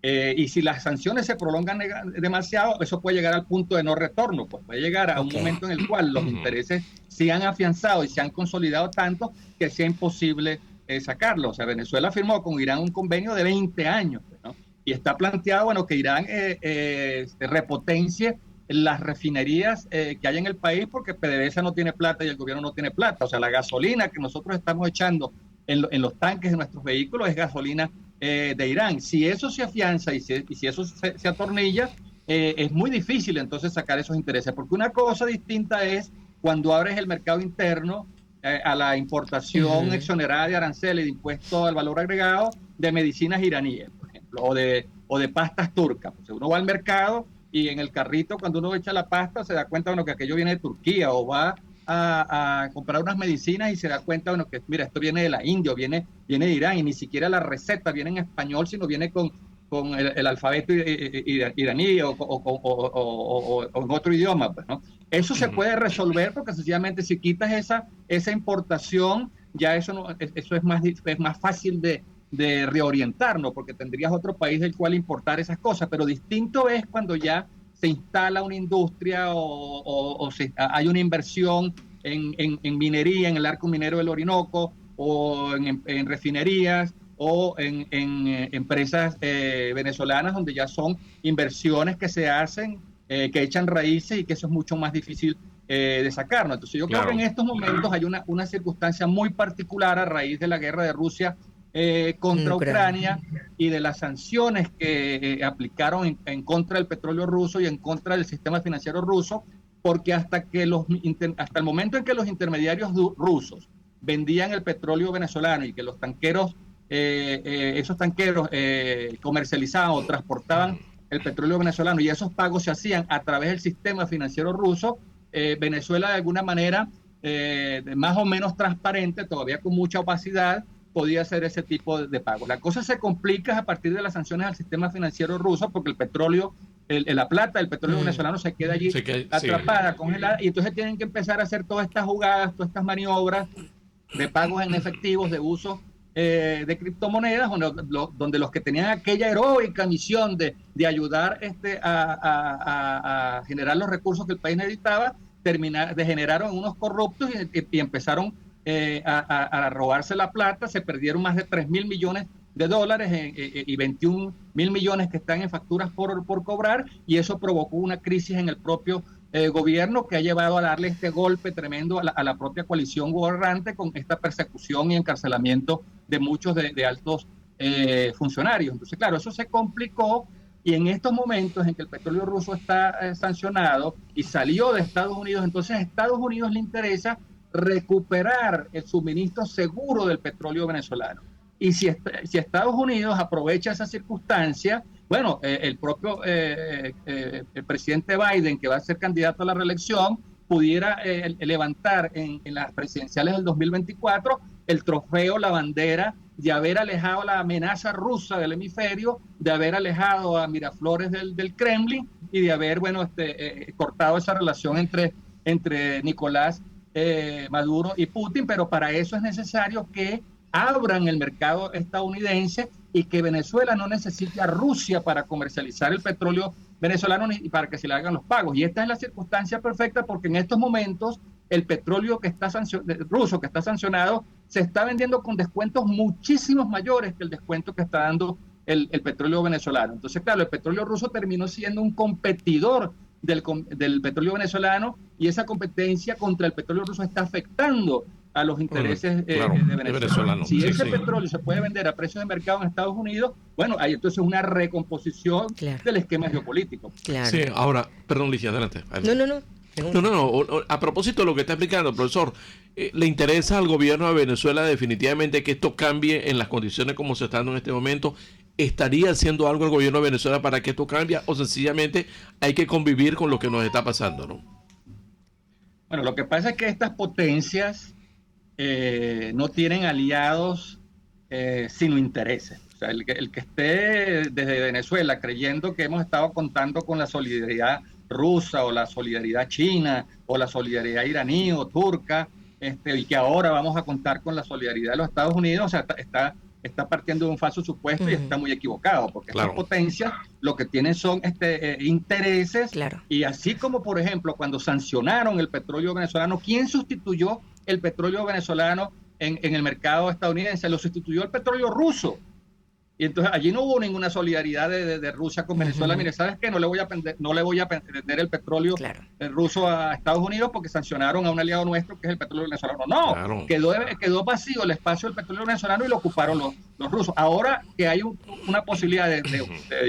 Y si las sanciones se prolongan demasiado, eso puede llegar al punto de no retorno, pues puede llegar a un momento en el cual los intereses se han afianzado y se han consolidado tanto que sea imposible sacarlo. O sea, Venezuela firmó con Irán un convenio de 20 años, ¿no? Y está planteado, bueno, que Irán repotencie las refinerías que hay en el país, porque PDVSA no tiene plata y el gobierno no tiene plata. O sea, la gasolina que nosotros estamos echando en los tanques de nuestros vehículos es gasolina de Irán. Si eso se afianza y si eso se atornilla, es muy difícil entonces sacar esos intereses, porque una cosa distinta es cuando abres el mercado interno a la importación exonerada de aranceles, de impuesto al valor agregado de medicinas iraníes, por ejemplo, o de pastas turcas. Pues uno va al mercado y en el carrito, cuando uno echa la pasta, se da cuenta, bueno, que aquello viene de Turquía, o va a comprar unas medicinas y se da cuenta, bueno, que mira, esto viene de la India, viene de Irán, y ni siquiera la receta viene en español, sino viene con el alfabeto iraní o en otro idioma, pues, ¿no? Eso se puede resolver porque sencillamente si quitas esa importación, ya eso es más fácil de reorientar, ¿no? Porque tendrías otro país del cual importar esas cosas, pero distinto es cuando ya se instala una industria o hay una inversión en minería, en el arco minero del Orinoco, o en refinerías, o en empresas venezolanas, donde ya son inversiones que se hacen, que echan raíces, y que eso es mucho más difícil de sacar, ¿no? Entonces yo creo que en estos momentos hay una circunstancia muy particular a raíz de la guerra de Rusia contra Ucrania y de las sanciones que aplicaron en contra del petróleo ruso y en contra del sistema financiero ruso, porque hasta el momento en que los intermediarios rusos vendían el petróleo venezolano y que los tanqueros, esos tanqueros comercializaban o transportaban el petróleo venezolano, y esos pagos se hacían a través del sistema financiero ruso, Venezuela de alguna manera más o menos transparente, todavía con mucha opacidad, podía hacer ese tipo de pagos. La cosa se complica a partir de las sanciones al sistema financiero ruso, porque el petróleo, la plata del petróleo venezolano se queda allí atrapada, congelada, y entonces tienen que empezar a hacer todas estas jugadas, todas estas maniobras de pagos en efectivos, de uso de criptomonedas, donde los que tenían aquella heroica misión de ayudar a generar los recursos que el país necesitaba, degeneraron unos corruptos y empezaron a robarse la plata. Se perdieron más de 3.000 millones de dólares y 21.000 millones que están en facturas por cobrar, y eso provocó una crisis en el propio gobierno, que ha llevado a darle este golpe tremendo a la propia coalición gobernante, con esta persecución y encarcelamiento de muchos de altos funcionarios. Entonces, claro, eso se complicó, y en estos momentos en que el petróleo ruso está sancionado y salió de Estados Unidos, entonces a Estados Unidos le interesa recuperar el suministro seguro del petróleo venezolano. Y si Estados Unidos aprovecha esa circunstancia, bueno, el propio el presidente Biden, que va a ser candidato a la reelección, pudiera levantar en las presidenciales del 2024 el trofeo, la bandera de haber alejado la amenaza rusa del hemisferio, de haber alejado a Miraflores del Kremlin y de haber, bueno, cortado esa relación entre Nicolás Maduro y Putin. Pero para eso es necesario que abran el mercado estadounidense y que Venezuela no necesite a Rusia para comercializar el petróleo venezolano y para que se le hagan los pagos. Y esta es la circunstancia perfecta, porque en estos momentos el petróleo ruso que está sancionado se está vendiendo con descuentos muchísimos mayores que el descuento que está dando el petróleo venezolano. Entonces, claro, el petróleo ruso terminó siendo un competidor del petróleo venezolano, y esa competencia contra el petróleo ruso está afectando a los intereses de Venezuela. Si ese petróleo se puede vender a precios de mercado en Estados Unidos, bueno, hay entonces una recomposición del esquema geopolítico. Sí, ahora, perdón, Ligia, adelante. No. A propósito de lo que está explicando, profesor, ¿le interesa al gobierno de Venezuela definitivamente que esto cambie en las condiciones como se está dando en este momento? ¿Estaría haciendo algo el gobierno de Venezuela para que esto cambie, o sencillamente hay que convivir con lo que nos está pasando, no? Bueno, lo que pasa es que estas potencias no tienen aliados sino intereses. O sea, el que esté desde Venezuela creyendo que hemos estado contando con la solidaridad rusa o la solidaridad china o la solidaridad iraní o turca, y que ahora vamos a contar con la solidaridad de los Estados Unidos, o sea, está partiendo de un falso supuesto y está muy equivocado, porque estas potencias lo que tienen son intereses. Y así como, por ejemplo, cuando sancionaron el petróleo venezolano, ¿quién sustituyó el petróleo venezolano en el mercado estadounidense? Lo sustituyó el petróleo ruso. Y entonces allí no hubo ninguna solidaridad de Rusia con Venezuela. Mire, ¿sabes qué? No le voy a vender el petróleo ruso a Estados Unidos porque sancionaron a un aliado nuestro que es el petróleo venezolano. No, quedó vacío el espacio del petróleo venezolano y lo ocuparon los rusos. Ahora que hay una posibilidad de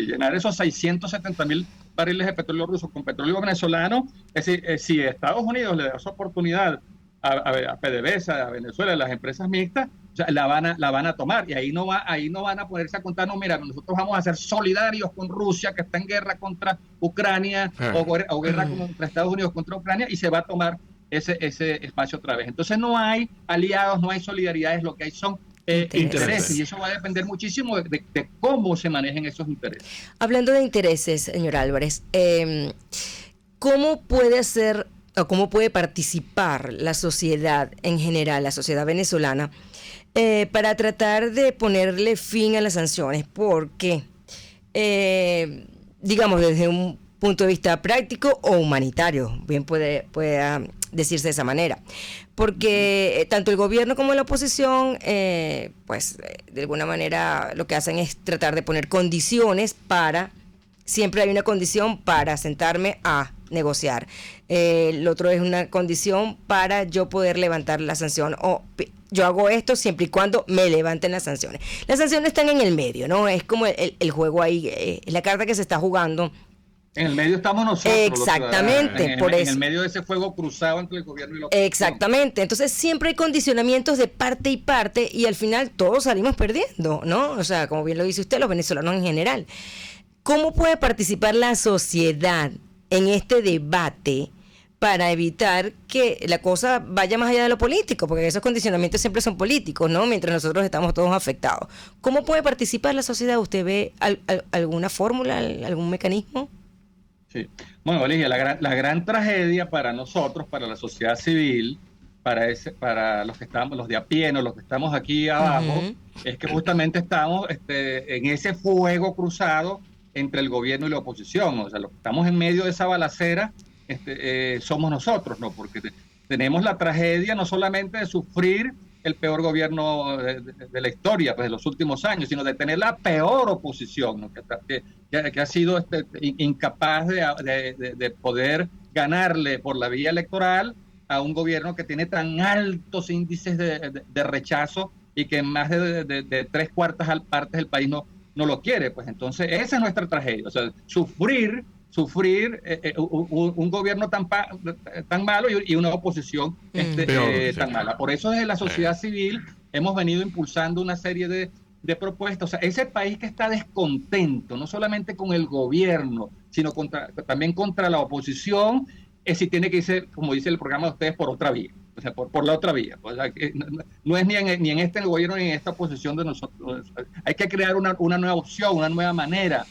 llenar esos 670.000 barriles de petróleo ruso con petróleo venezolano, es decir, si Estados Unidos le da esa oportunidad a PDVSA, a Venezuela, a las empresas mixtas, o sea, la van a tomar, y ahí no van a ponerse a contar, no, mira, nosotros vamos a ser solidarios con Rusia, que está en guerra contra Ucrania, o guerra contra Estados Unidos contra Ucrania, y se va a tomar ese espacio otra vez. Entonces no hay aliados, no hay solidaridades, lo que hay son intereses, y eso va a depender muchísimo de cómo se manejen esos intereses. Hablando de intereses, señor Álvarez, ¿cómo puede ser o cómo puede participar la sociedad en general, la sociedad venezolana, para tratar de ponerle fin a las sanciones? Porque, digamos, desde un punto de vista práctico o humanitario, bien pueda decirse de esa manera, porque tanto el gobierno como la oposición, pues de alguna manera lo que hacen es tratar de poner condiciones para, siempre hay una condición para sentarme a negociar. El otro es una condición para yo poder levantar la sanción, o yo hago esto siempre y cuando me levanten las sanciones. Las sanciones están en el medio, ¿no? Es como el juego ahí, la carta que se está jugando. En el medio estamos nosotros. Exactamente, por eso. En el medio de ese fuego cruzado entre el gobierno y la oposición. Exactamente, entonces siempre hay condicionamientos de parte y parte, y al final todos salimos perdiendo, ¿no? O sea, como bien lo dice usted, los venezolanos en general. ¿Cómo puede participar la sociedad en este debate para evitar que la cosa vaya más allá de lo político? Porque esos condicionamientos siempre son políticos, ¿no? Mientras nosotros estamos todos afectados. ¿Cómo puede participar la sociedad? ¿Usted ve alguna fórmula, algún mecanismo? Sí. Bueno, Ligia, la gran tragedia para nosotros, para la sociedad civil, para los que estamos, los de a pie, no los que estamos aquí abajo, es que justamente estamos en ese fuego cruzado entre el gobierno y la oposición. O sea, los que estamos en medio de esa balacera somos nosotros, ¿no? Porque tenemos la tragedia no solamente de sufrir el peor gobierno de la historia, pues, de los últimos años, sino de tener la peor oposición, ¿no? que ha sido incapaz de poder ganarle por la vía electoral a un gobierno que tiene tan altos índices de rechazo y que en más de 3/4 partes del país no lo quiere. Pues entonces esa es nuestra tragedia. O sea, sufrir un gobierno tan malo y una oposición tan mala. Por eso desde la sociedad civil hemos venido impulsando una serie de propuestas. O sea, ese país que está descontento, no solamente con el gobierno, sino también contra la oposición, si tiene que irse, como dice el programa de ustedes, por otra vía. O sea, por la otra vía. O sea, no es ni en este gobierno ni en esta oposición de nosotros. Hay que crear una nueva opción, una nueva manera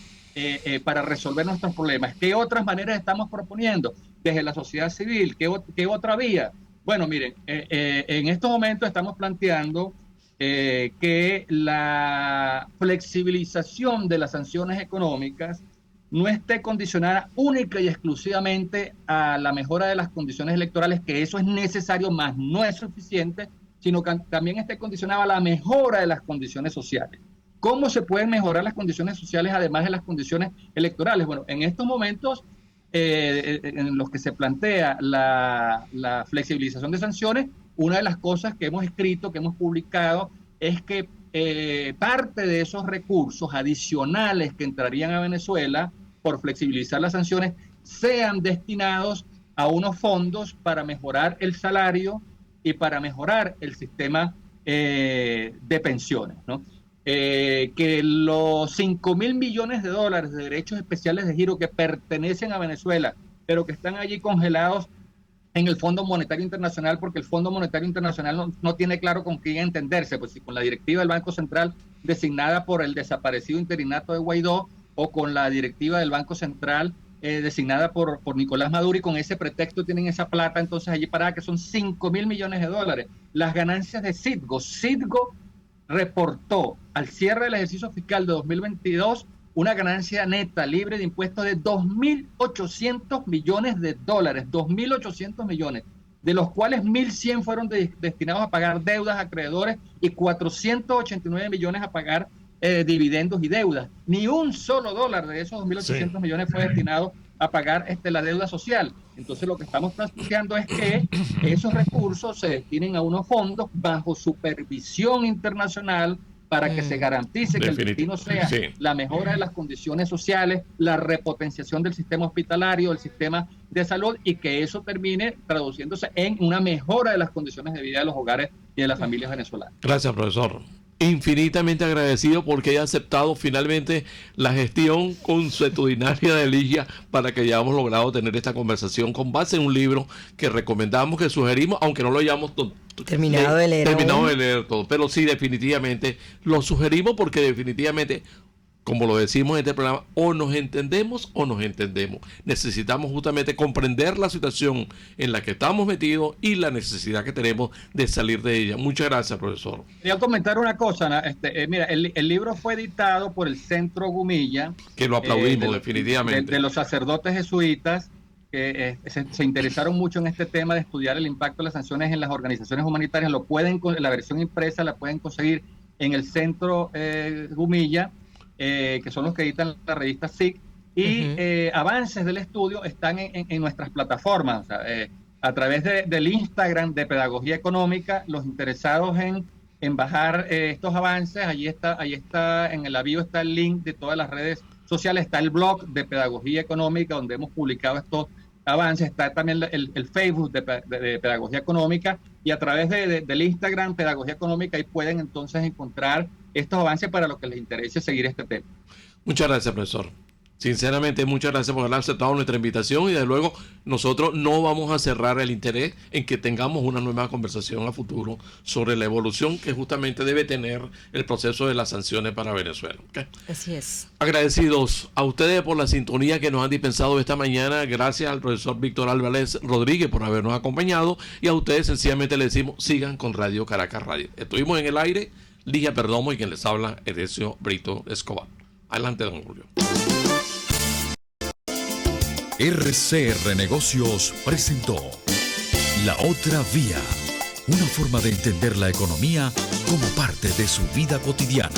para resolver nuestros problemas. ¿Qué otras maneras estamos proponiendo desde la sociedad civil? ¿Qué otra vía? Bueno, miren, en estos momentos estamos planteando que la flexibilización de las sanciones económicas no esté condicionada única y exclusivamente a la mejora de las condiciones electorales, que eso es necesario, más no es suficiente, sino que también esté condicionada a la mejora de las condiciones sociales. ¿Cómo se pueden mejorar las condiciones sociales además de las condiciones electorales? Bueno, en estos momentos en los que se plantea la flexibilización de sanciones, una de las cosas que hemos escrito, que hemos publicado, es que parte de esos recursos adicionales que entrarían a Venezuela por flexibilizar las sanciones sean destinados a unos fondos para mejorar el salario y para mejorar el sistema de pensiones, ¿no? Que los 5.000 millones de dólares de derechos especiales de giro que pertenecen a Venezuela, pero que están allí congelados en el Fondo Monetario Internacional, porque el Fondo Monetario Internacional no tiene claro con quién entenderse, pues si con la directiva del Banco Central designada por el desaparecido interinato de Guaidó, o con la directiva del Banco Central designada por Nicolás Maduro, y con ese pretexto tienen esa plata entonces allí parada, que son 5.000 millones de dólares. Las ganancias de Citgo reportó al cierre del ejercicio fiscal de 2022 una ganancia neta libre de impuestos de 2.800 millones de dólares, 2.800 millones, de los cuales 1.100 fueron destinados a pagar deudas a acreedores y 489 millones a pagar dividendos y deudas. Ni un solo dólar de esos 2.800 millones fue destinado a pagar la deuda social. Entonces lo que estamos planteando es que esos recursos se destinen a unos fondos bajo supervisión internacional para que se garantice que el destino sea la mejora de las condiciones sociales, la repotenciación del sistema hospitalario, del sistema de salud, y que eso termine traduciéndose en una mejora de las condiciones de vida de los hogares y de las familias venezolanas. Gracias, profesor. Infinitamente agradecido porque haya aceptado finalmente la gestión consuetudinaria de Ligia para que hayamos logrado tener esta conversación con base en un libro que recomendamos, que sugerimos, aunque no lo hayamos terminado de leer todo, pero sí, definitivamente lo sugerimos porque definitivamente, como lo decimos en este programa, o nos entendemos o nos entendemos. Necesitamos justamente comprender la situación en la que estamos metidos y la necesidad que tenemos de salir de ella. Muchas gracias, profesor. Quería comentar una cosa, mira, el libro fue editado por el Centro Gumilla, que lo aplaudimos definitivamente. De los sacerdotes jesuitas, que se interesaron mucho en este tema de estudiar el impacto de las sanciones en las organizaciones humanitarias. La versión impresa la pueden conseguir en el Centro Gumilla, que son los que editan la revista SIC, y avances del estudio están en nuestras plataformas, o sea, a través del Instagram de Pedagogía Económica. Los interesados en bajar estos avances, allí está en el bio está el link de todas las redes sociales, está el blog de Pedagogía Económica donde hemos publicado estos avances, está también el Facebook de Pedagogía Económica, y a través del Instagram Pedagogía Económica ahí pueden entonces encontrar estos avances para los que les interese seguir este tema. Muchas gracias, profesor. Sinceramente, muchas gracias por haber aceptado nuestra invitación y desde luego nosotros no vamos a cerrar el interés en que tengamos una nueva conversación a futuro sobre la evolución que justamente debe tener el proceso de las sanciones para Venezuela. ¿Okay? Así es. Agradecidos a ustedes por la sintonía que nos han dispensado esta mañana. Gracias al profesor Víctor Álvarez Rodríguez por habernos acompañado y a ustedes sencillamente les decimos sigan con Radio Caracas Radio. Estuvimos en el aire, Ligia Perdomo y quien les habla, Edesio Brito Escobar. Adelante, don Julio. RCR Negocios presentó La Otra Vía, una forma de entender la economía como parte de su vida cotidiana.